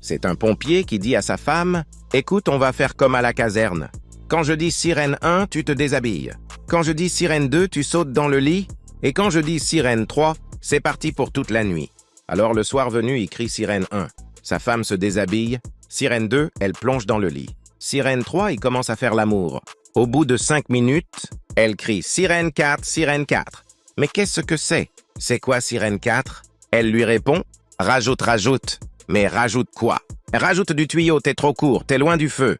C'est un pompier qui dit à sa femme « Écoute, on va faire comme à la caserne. Quand je dis sirène 1, tu te déshabilles. Quand je dis sirène 2, tu sautes dans le lit. Et quand je dis sirène 3, c'est parti pour toute la nuit. » Alors le soir venu, il crie sirène 1. Sa femme se déshabille. Sirène 2, elle plonge dans le lit. Sirène 3, il commence à faire l'amour. Au bout de 5 minutes, elle crie sirène 4, sirène 4. Mais qu'est-ce que c'est? C'est quoi sirène 4? Elle lui répond rajoute, rajoute. Mais rajoute quoi? Rajoute du tuyau, t'es trop court, t'es loin du feu.